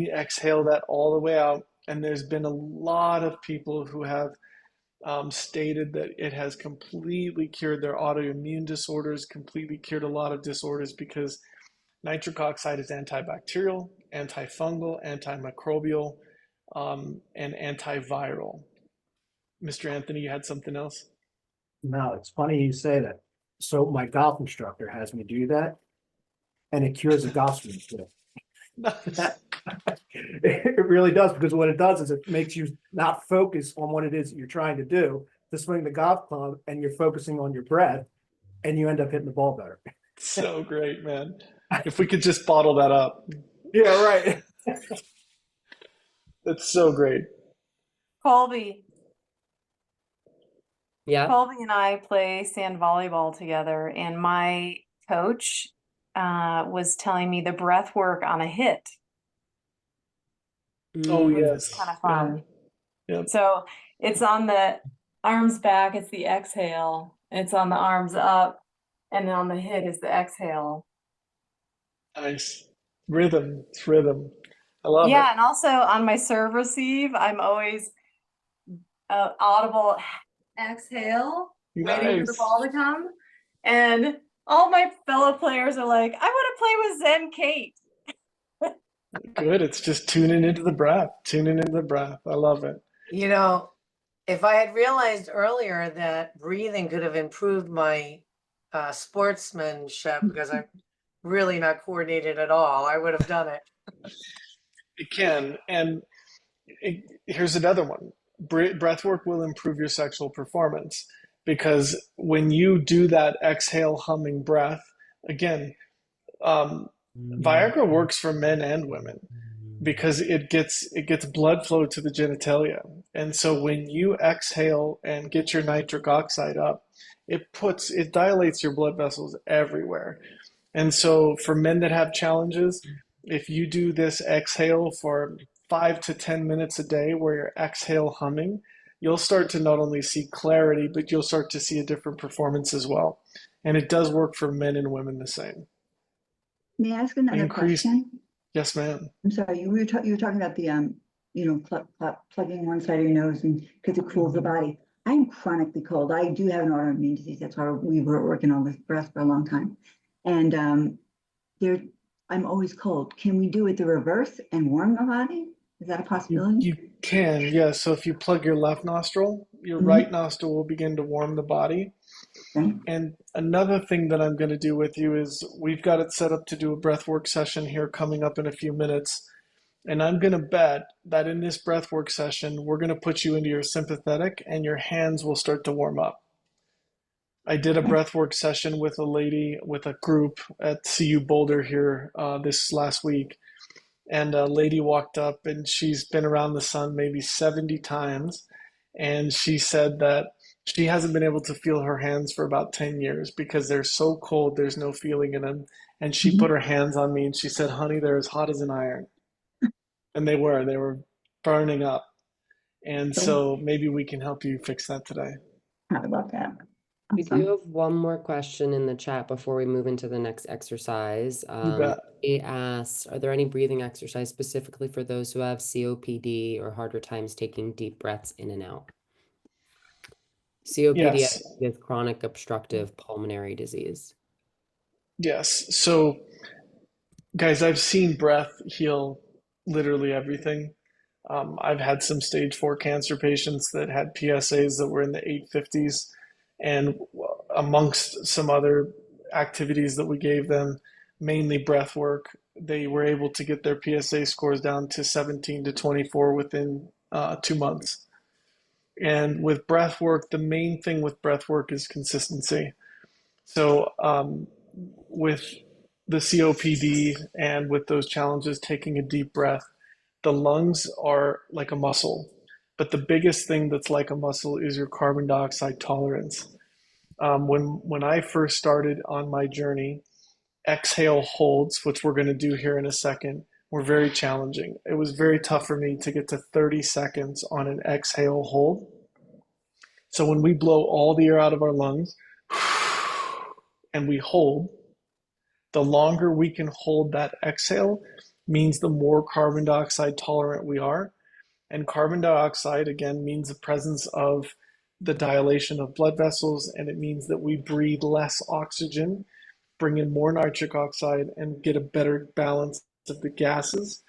You exhale that all the way out. And there's been a lot of people who have stated that it has completely cured their autoimmune disorders, completely cured a lot of disorders because nitric oxide is antibacterial, antifungal, antimicrobial, and antiviral. Mr. Anthony, you had something else? No, it's funny you say that. So my golf instructor has me do that, and it cures a golf swing too. Nice. It really does, because what it does is it makes you not focus on what it is that you're trying to do to swing the golf club, and you're focusing on your breath, and you end up hitting the ball better. So great, man. If we could just bottle that up. Yeah, right. That's so great. Colby. Yeah. Colby and I play sand volleyball together, and my coach was telling me the breath work on a hit, Oh, which yes. was kind of Yeah. fun. Yep. So it's on the arms back, it's the exhale. It's on the arms up, and then on the hit is the exhale. Nice. Rhythm. It's rhythm. I love it. Yeah, and also on my serve receive, I'm always audible exhale, waiting for the Nice. ball to come. And all my fellow players are like, I want to play with Zen Kate. Good. It's just tuning into the breath. Tuning into the breath. I love it. You know, if I had realized earlier that breathing could have improved my sportsmanship, because I'm really not coordinated at all, I would have done it. It can. And here's another one. Breath work will improve your sexual performance because when you do that exhale humming breath, again, Viagra works for men and women because it gets blood flow to the genitalia. And so when you exhale and get your nitric oxide up, it dilates your blood vessels everywhere. And so for men that have challenges, if you do this exhale for 5 to 10 minutes a day where you're exhale humming, you'll start to not only see clarity, but you'll start to see a different performance as well. And it does work for men and women the same. May I ask another Increased, question? yes, ma'am. I'm sorry, you were talking about the, plugging one side of your nose and because it cools the body. I'm chronically cold. I do have an autoimmune disease. That's why we were working on this breath for a long time. And there, I'm always cold. Can we do it the reverse and warm the body? Is that a possibility? You can, yes. So if you plug your left nostril, your right Mhm. nostril will begin to warm the body. Okay. And another thing that I'm going to do with you is we've got it set up to do a breathwork session here coming up in a few minutes. And I'm going to bet that in this breathwork session, we're going to put you into your sympathetic and your hands will start to warm up. I did a breathwork session with a lady with a group at CU Boulder here this last week. And a lady walked up and she's been around the sun maybe 70 times. And she said that she hasn't been able to feel her hands for about 10 years because they're so cold, there's no feeling in them. And she put Mhm. her hands on me and she said, honey, they're as hot as an iron. And they were burning up. And So so maybe we can help you fix that today. I would love that. We do Awesome. have one more question in the chat before we move into the next exercise. You bet. He asked, are there any breathing exercise specifically for those who have COPD or harder times taking deep breaths in and out? COPD Yes. is chronic obstructive pulmonary disease. Yes. So, guys, I've seen breath heal literally everything. I've had some stage 4 cancer patients that had PSAs that were in the 850s, and amongst some other activities that we gave them, mainly breath work, they were able to get their PSA scores down to 17 to 24 within 2 months. And with breath work, the main thing with breath work is consistency. So, with the COPD and with those challenges, taking a deep breath, the lungs are like a muscle. But the biggest thing that's like a muscle is your carbon dioxide tolerance. When I first started on my journey, exhale holds, which we're going to do here in a second, were very challenging. It was very tough for me to get to 30 seconds on an exhale hold. So when we blow all the air out of our lungs and we hold, the longer we can hold that exhale means the more carbon dioxide tolerant we are. And carbon dioxide, again, means the presence of the dilation of blood vessels, and it means that we breathe less oxygen, bring in more nitric oxide, and get a better balance of the gases.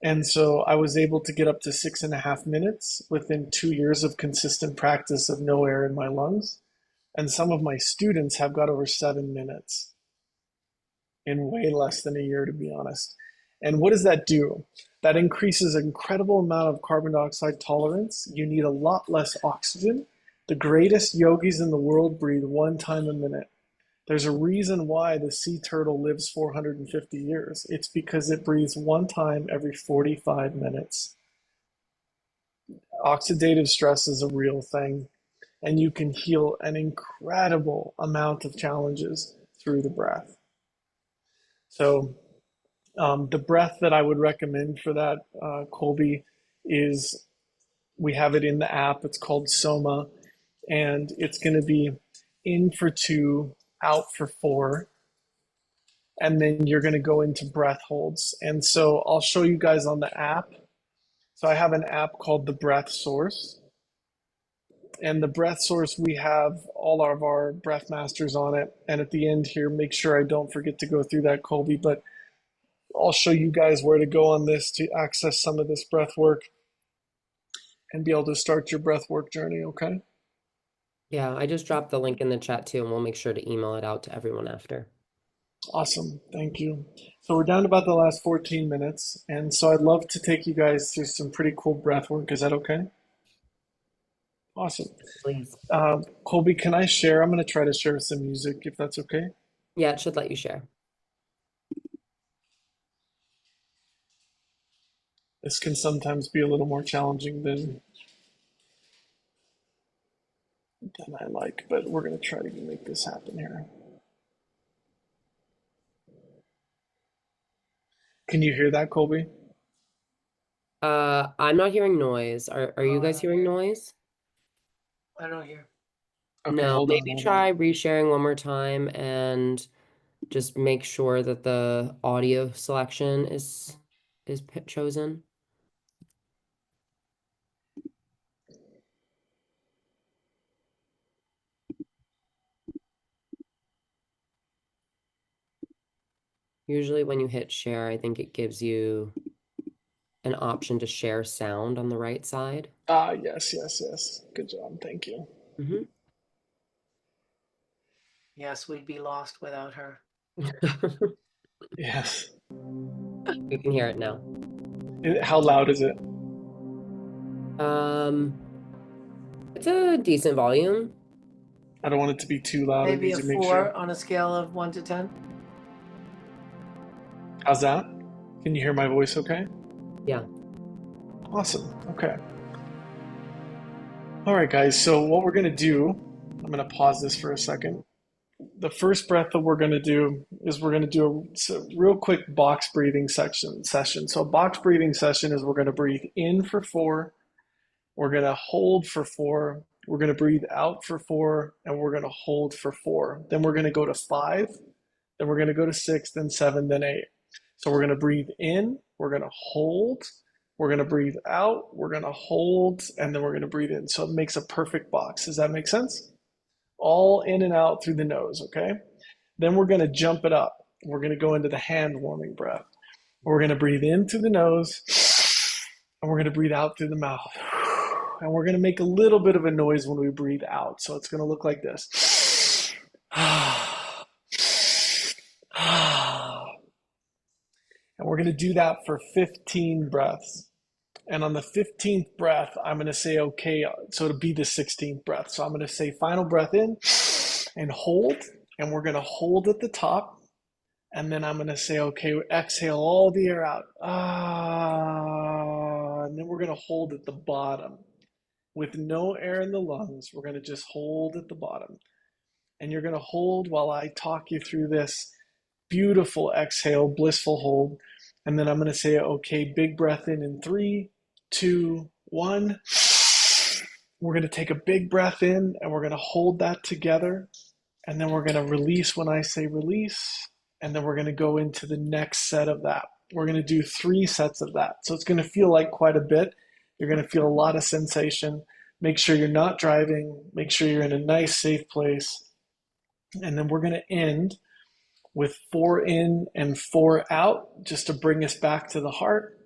And so I was able to get up to 6.5 minutes within 2 years of consistent practice of no air in my lungs. And some of my students have got over 7 minutes in way less than a year, to be honest. And what does that do? That increases an incredible amount of carbon dioxide tolerance. You need a lot less oxygen. The greatest yogis in the world breathe 1 time a minute. There's a reason why the sea turtle lives 450 years. It's because it breathes 1 time every 45 minutes. Oxidative stress is a real thing, and you can heal an incredible amount of challenges through the breath. So, the breath that I would recommend for that, Colby, is we have it in the app. It's called Soma, and it's going to be in for 2, out for 4, and then you're going to go into breath holds. And so I'll show you guys on the app. So I have an app called the Breath Source. And the Breath Source, we have all of our breath masters on it. And at the end here, make sure I don't forget to go through that, Colby, but I'll show you guys where to go on this to access some of this breath work and be able to start your breath work journey, okay? Yeah, I just dropped the link in the chat too, and we'll make sure to email it out to everyone after. Awesome, thank you. So we're down to about the last 14 minutes, and so I'd love to take you guys through some pretty cool breath work. Is that okay? Awesome. Please. Colby, can I share? I'm going to try to share some music if that's okay. Yeah, it should let you share. This can sometimes be a little more challenging than I like, but we're going to try to make this happen here. Can you hear that, Colby? I'm not hearing noise. Are you guys hearing noise? I don't hear. Okay, No, hold on, maybe hold on. try resharing one more time and just make sure that the audio selection is chosen. Usually when you hit share, I think it gives you an option to share sound on the right side. Ah, yes, yes, yes. Good job. Thank you. Mm-hmm. Yes, we'd be lost without her. Yes. You can hear it now. How loud is it? It's a decent volume. I don't want it to be too loud. I Maybe need a to make 4 sure. on a scale of 1 to 10. How's that? Can you hear my voice okay? Yeah. Awesome. Okay. All right, guys. So what we're going to do, I'm going to pause this for a second. The first breath that we're going to do is we're going to do a real quick box breathing session. So a box breathing session is we're going to breathe in for 4. We're going to hold for 4. We're going to breathe out for 4, and we're going to hold for 4. Then we're going to go to 5. Then we're going to go to 6, then 7, then 8. So we're going to breathe in, we're going to hold, we're going to breathe out, we're going to hold, and then we're going to breathe in. So it makes a perfect box. Does that make sense? All in and out through the nose, okay? Then we're going to jump it up. We're going to go into the hand warming breath. We're going to breathe in through the nose, and we're going to breathe out through the mouth. And we're going to make a little bit of a noise when we breathe out. So it's going to look like this. And we're going to do that for 15 breaths. And on the 15th breath, I'm going to say, okay, so it'll be the 16th breath. So I'm going to say final breath in and hold. And we're going to hold at the top. And then I'm going to say, okay, exhale all the air out. And then we're going to hold at the bottom. With no air in the lungs, we're going to just hold at the bottom. And you're going to hold while I talk you through this beautiful exhale, blissful hold. And then I'm going to say, okay, big breath in 3, 2, 1. We're going to take a big breath in and we're going to hold that together. And then we're going to release when I say release. And then we're going to go into the next set of that. We're going to do 3 sets of that. So it's going to feel like quite a bit. You're going to feel a lot of sensation. Make sure you're not driving. Make sure you're in a nice, safe place. And then we're going to end with 4 in and 4 out, just to bring us back to the heart.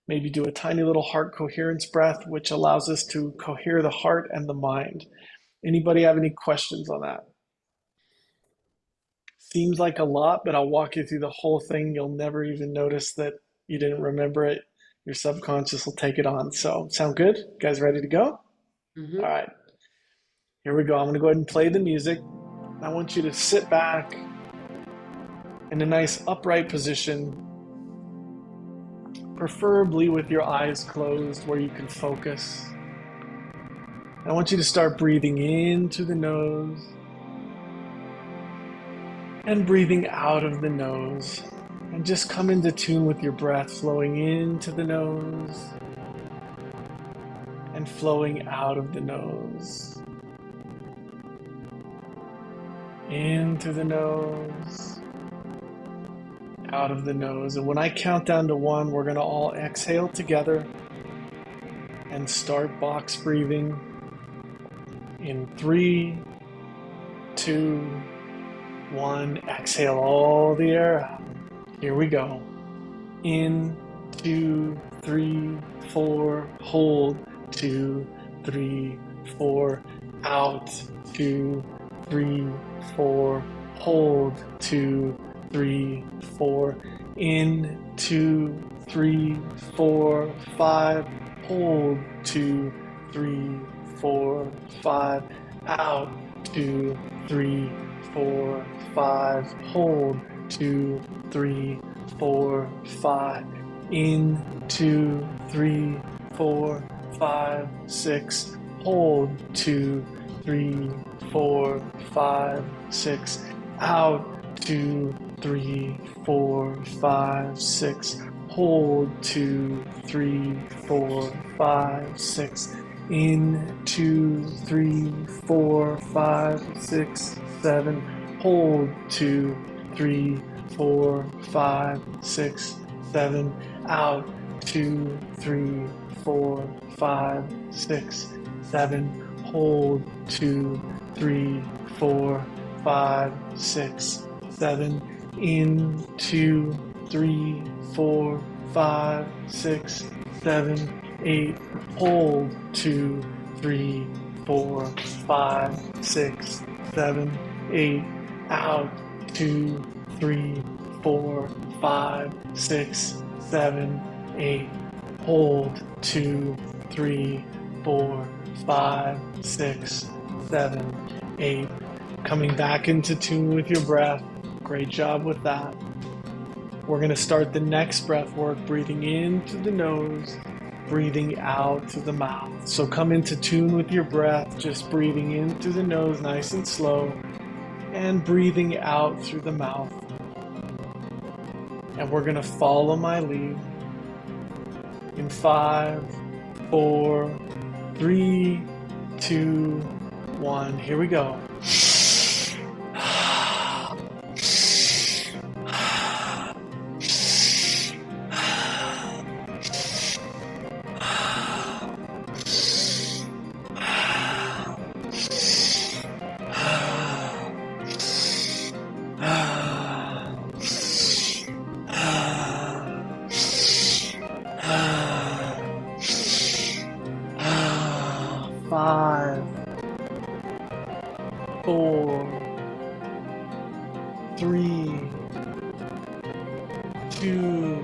Maybe do a tiny little heart coherence breath, which allows us to cohere the heart and the mind. Anybody have any questions on that? Seems like a lot, but I'll walk you through the whole thing. You'll never even notice that you didn't remember it. Your subconscious will take it on. So, sound good? You guys ready to go? Mm-hmm. All right. Here we go. I'm going to go ahead and play the music. I want you to sit back in a nice upright position, preferably with your eyes closed where you can focus. I want you to start breathing into the nose and breathing out of the nose. And just come into tune with your breath, flowing into the nose and flowing out of the nose. Into the nose, out of the nose. And when I count down to 1, we're going to all exhale together and start box breathing in 3, 2, 1. Exhale all the air out. Here we go. In, 2, 3, 4. Hold. 2, 3, 4. Out. 2, 3, 4. Hold. 2, 3, 4. In. 2, 3, 4, 5. Hold. 2, 3, 4, 5. Out. 2, 3, 4, 5. Hold. 2, 3, 4, 5. In, 2, 3, 4, 5, 6. Hold, 2, 3, 4, 5, 6. Out, 2, 3, 4, 5, 6. Hold, 2, 3, 4, 5, 6. In, 2, 3, 4, 5, 6, 7. Hold, 2, 3, 4, 5, 6, 7. Out, 2, 3, 4, 5, 6, 7. Hold, 2, 3, 4, 5, 6, 7. In, 2, 3, 4, 5, 6, 7, 8. Hold, 2, 3, 4, 5, 6, 7, 8. Out, 2, 3, 4, 5, 6, 7, 8. Hold, 2, 3, 4, 5, 6, 7, 8. Coming back into tune with your breath. Great job with that. We're going to start the next breath work, breathing in through the nose, breathing out through the mouth. So come into tune with your breath, just breathing in through the nose nice and slow, and breathing out through the mouth. And we're going to follow my lead in 5, 4, 3, 2, 1. Here we go. 5, 4, 3, 2,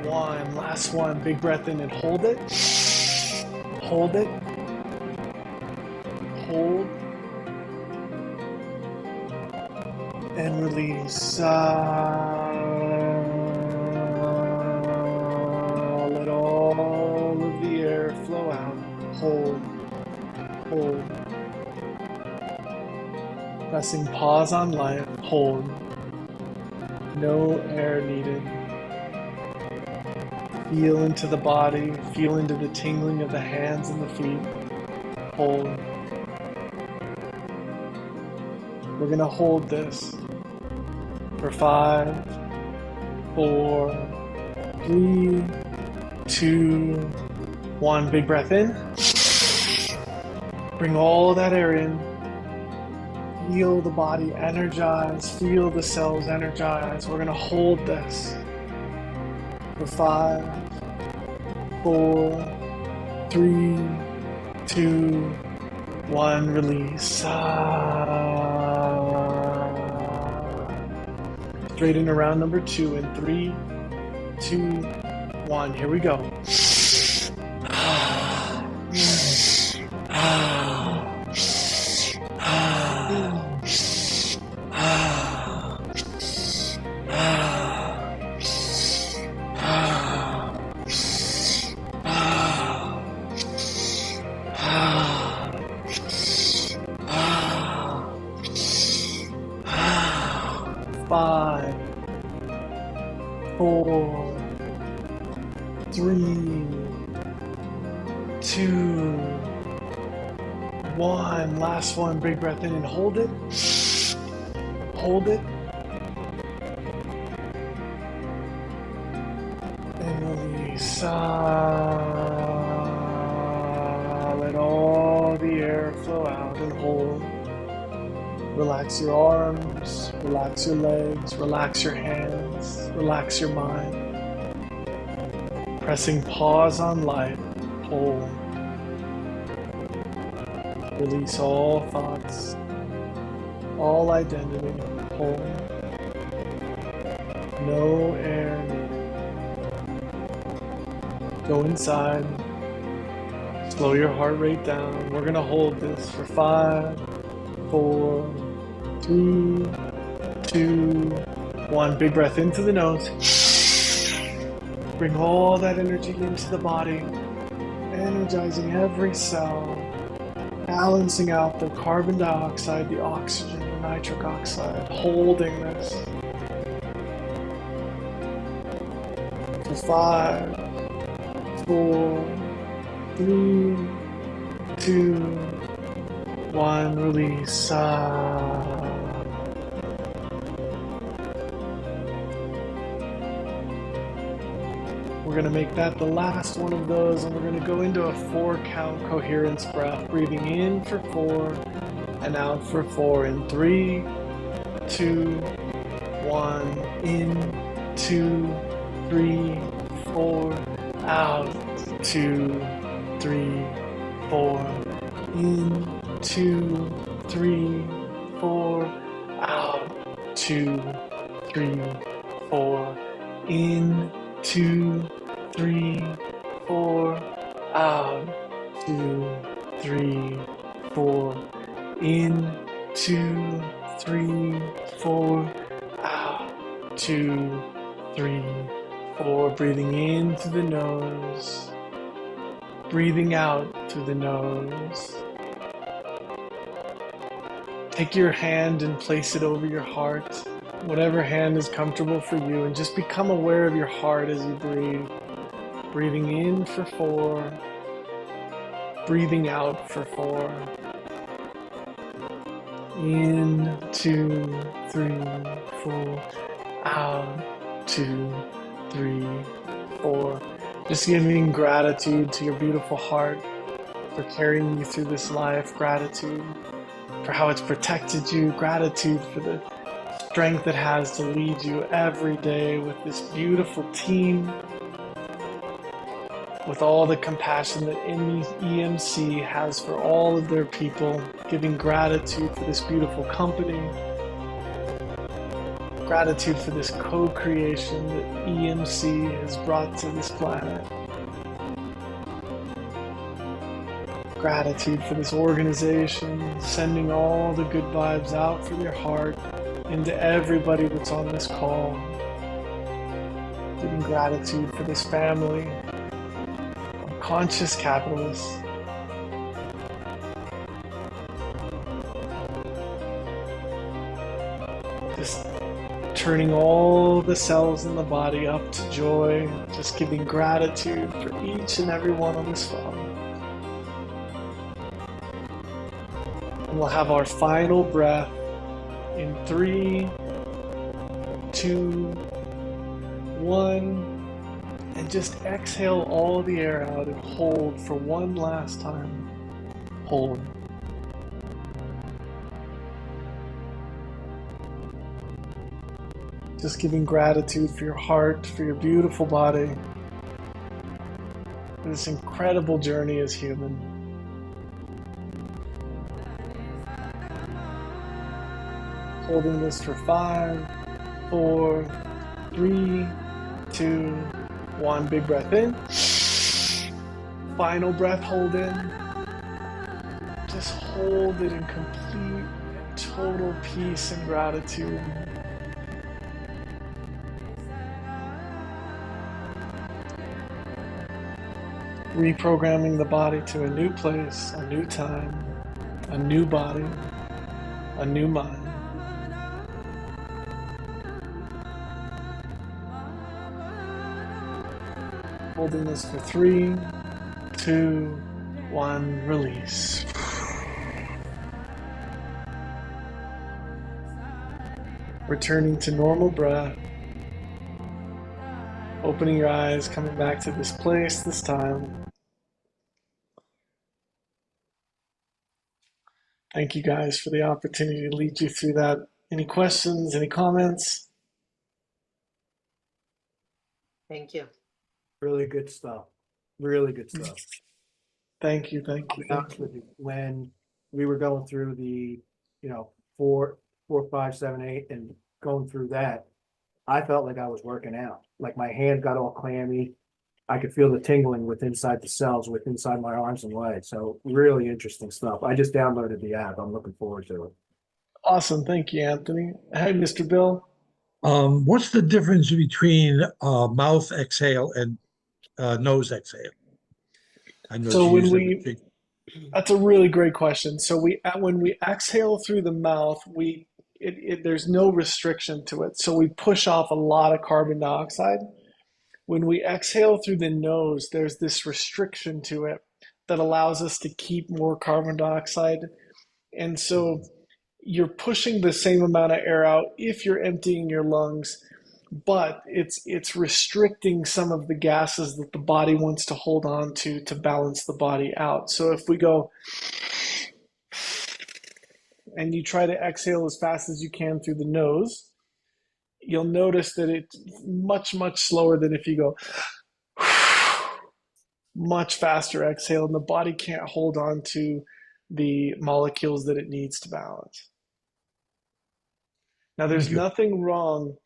1. Last one. Big breath in and hold it. Hold it. Hold. And release. Let all of the air flow out. Hold. Hold. Pressing pause on life. Hold. No air needed. Feel into the body. Feel into the tingling of the hands and the feet. Hold. We're going to hold this for 5, 4, 3, 2, 1. Big breath in. Bring all that air in. Feel the body energize. Feel the cells energize. We're going to hold this for 5, 4, 3, 2, 1. Release. Straighten around number 2 in 3, 2, 1. Here we go. Five, 4, 3, 2, 1. Last one. Big breath in and hold it. Hold it. And release. Let all the air flow out and hold. Relax your arms, relax your legs, relax your hands, relax your mind. Pressing pause on life, hold. Release all thoughts, all identity, hold. No air needed. Go inside, slow your heart rate down. We're gonna hold this for 5, 4, 3, 2, 1. Big breath into the nose. Bring all that energy into the body, energizing every cell, balancing out the carbon dioxide, the oxygen, the nitric oxide, holding this for 5, 4, 3, 2, 1, release. Sigh. We're going to make that the last one of those, and we're going to go into a 4-count coherence breath, breathing in for 4 and out for 4 in 3, 2, 1, in, 2, 3, 4, out, 2, 3, 4, in, 2, 3, 4, out, 2, 3, 4, in, 2, 3, 4, out, 2, 3, 4, in, 2, 3, 4, out, 2, 3, 4. Breathing in through the nose, breathing out through the nose. Take your hand and place it over your heart, whatever hand is comfortable for you, and just become aware of your heart as you breathe. Breathing in for 4, breathing out for 4. In, 2, 3, 4, out, 2, 3, 4. Just giving gratitude to your beautiful heart for carrying you through this life, gratitude for how it's protected you, gratitude for the strength it has to lead you every day with this beautiful team, with all the compassion that EMC has for all of their people, giving gratitude for this beautiful company, gratitude for this co-creation that EMC has brought to this planet, gratitude for this organization, sending all the good vibes out from your heart into everybody that's on this call, giving gratitude for this family of conscious capitalists. Just turning all the cells in the body up to joy, just giving gratitude for each and every one on this phone. And we'll have our final breath in 3, 2, 1, and just exhale all the air out and hold for one last time. Hold. Just giving gratitude for your heart, for your beautiful body, for this incredible journey as human. Holding this for 5, 4, 3, 2, 1. Big breath in. Final breath, hold in. Just hold it in complete, total peace and gratitude. Reprogramming the body to a new place, a new time, a new body, a new mind. Holding this for 3, 2, 1, release. Returning to normal breath. Opening your eyes, coming back to this place, this time. Thank you guys for the opportunity to lead you through that. Any questions, any comments? Thank you. Really good stuff. Really good stuff. Thank you, thank I'll you, be thank honest you. with you, when we were going through the, 4, 5, 7, 8, and going through that, I felt like I was working out. Like my hand got all clammy. I could feel the tingling with inside the cells, with inside my arms and legs. So really interesting stuff. I just downloaded the app. I'm looking forward to it. Awesome, thank you, Anthony. Hey, Mr. Bill. What's the difference between mouth exhale and nose exhale? I know So you use them in that's a really great question. So when we exhale through the mouth, there's no restriction to it. So we push off a lot of carbon dioxide. When we exhale through the nose, there's this restriction to it that allows us to keep more carbon dioxide. And so you're pushing the same amount of air out if you're emptying your lungs, but it's restricting some of the gases that the body wants to hold on to balance the body out. So if we go and you try to exhale as fast as you can through the nose, you'll notice that it's much slower than if you go much faster exhale, and the body can't hold on to the molecules that it needs to balance. Now, there's Thank you. nothing wrong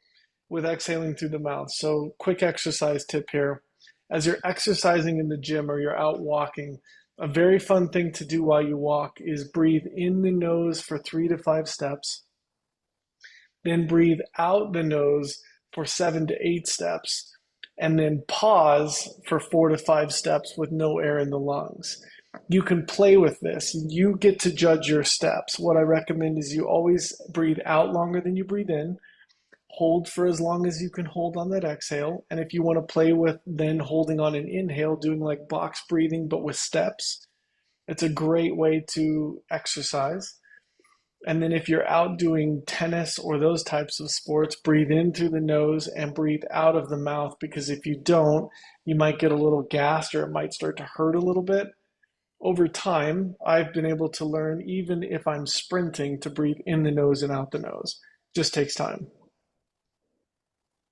with exhaling through the mouth. So, quick exercise tip here. As you're exercising in the gym or you're out walking, a very fun thing to do while you walk is breathe in the nose for 3 to 5 steps, then breathe out the nose for 7 to 8 steps, and then pause for 4 to 5 steps with no air in the lungs. You can play with this. You get to judge your steps. What I recommend is you always breathe out longer than you breathe in. Hold for as long as you can hold on that exhale. And if you want to play with then holding on an inhale, doing like box breathing, but with steps, it's a great way to exercise. And then if you're out doing tennis or those types of sports, breathe in through the nose and breathe out of the mouth, because if you don't, you might get a little gassed or it might start to hurt a little bit. Over time, I've been able to learn, even if I'm sprinting, to breathe in the nose and out the nose. Just takes time.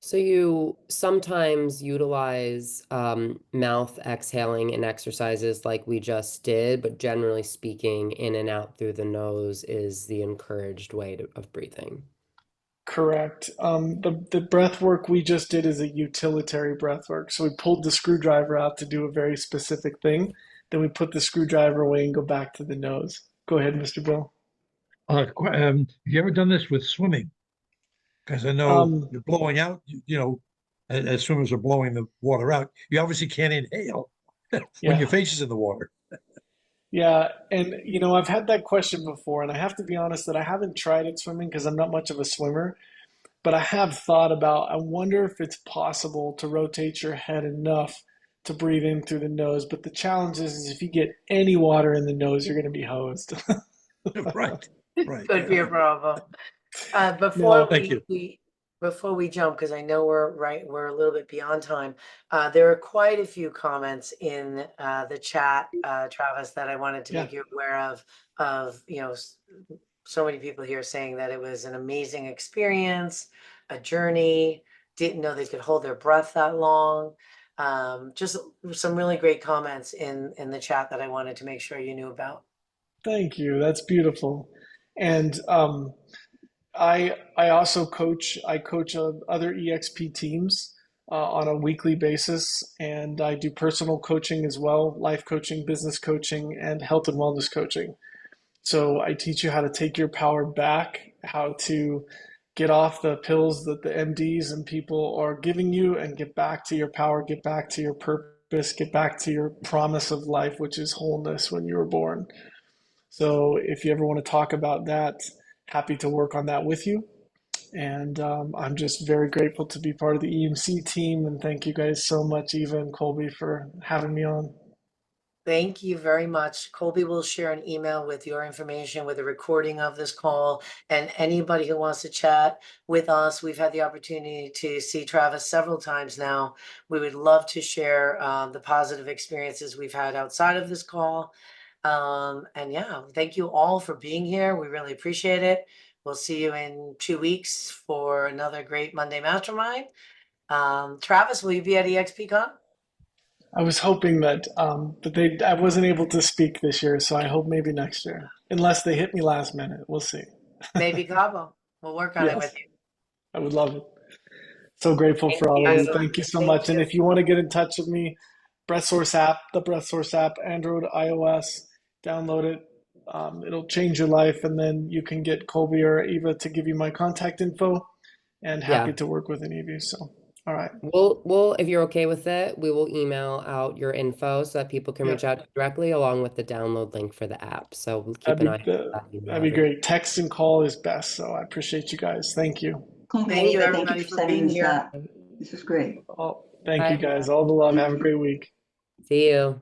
So you sometimes utilize mouth exhaling in exercises like we just did, but generally speaking, in and out through the nose is the encouraged way of breathing. Correct. The breath work we just did is a utilitary breath work. So we pulled the screwdriver out to do a very specific thing. Then we put the screwdriver away and go back to the nose. Go ahead, Mr. Bill. Have you ever done this with swimming? Because I know Um, you're blowing out, as swimmers are blowing the water out, you obviously can't inhale when your yeah, face is in the water. yeah. And, I've had that question before, and I have to be honest that I haven't tried it swimming because I'm not much of a swimmer. But I have thought about, I wonder if it's possible to rotate your head enough to breathe in through the nose. But the challenge is if you get any water in the nose, you're going to be hosed. Right, right. Could be a problem. Before No, Thank you. before we jump, because I know we're a little bit beyond time. There are quite a few comments in the chat, Travis, that I wanted to yeah, make you aware of, so many people here saying that it was an amazing experience, a journey, didn't know they could hold their breath that long. Just some really great comments in the chat that I wanted to make sure you knew about. thank you. That's beautiful. And I also coach. I coach other EXP teams on a weekly basis, and I do personal coaching as well, life coaching, business coaching, and health and wellness coaching. So I teach you how to take your power back, how to get off the pills that the MDs and people are giving you, and get back to your power, get back to your purpose, get back to your promise of life, which is wholeness when you were born. So if you ever want to talk about that, happy to work on that with you. And I'm just very grateful to be part of the EMC team. And thank you guys so much, Eva and Colby, for having me on. Thank you very much. Colby will share an email with your information, with a recording of this call, and anybody who wants to chat with us. We've had the opportunity to see Travis several times now. We would love to share the positive experiences we've had outside of this call. And yeah, thank you all for being here. We really appreciate it. We'll see you in 2 weeks for another great Monday Mastermind. Travis, will you be at EXPCon? I was hoping that I wasn't able to speak this year, so I hope maybe next year, unless they hit me last minute. We'll see. Maybe Cabo. We'll work on it with Yes, you. I would love it. So grateful Thank for all of you. you. Excellent. Thank you so Thank much. And you. if you want to get in touch with me, BreathSource app, the BreathSource app, Android, iOS, download it. It'll change your life, and then you can get Colby or Eva to give you my contact info. and Yeah. happy to work with any of you. So, all right. We'll if you're okay with it, we will email out your info so that people can Yeah. reach out directly along with the download link for the app. So we'll keep an eye on that email. That'd be great. Text and call is best. So I appreciate you guys. Thank you. Call me Thank you, anyway. Thank everybody, you for for setting being this here. up. This is great. Thank you guys. All the love. Have a great week. See you.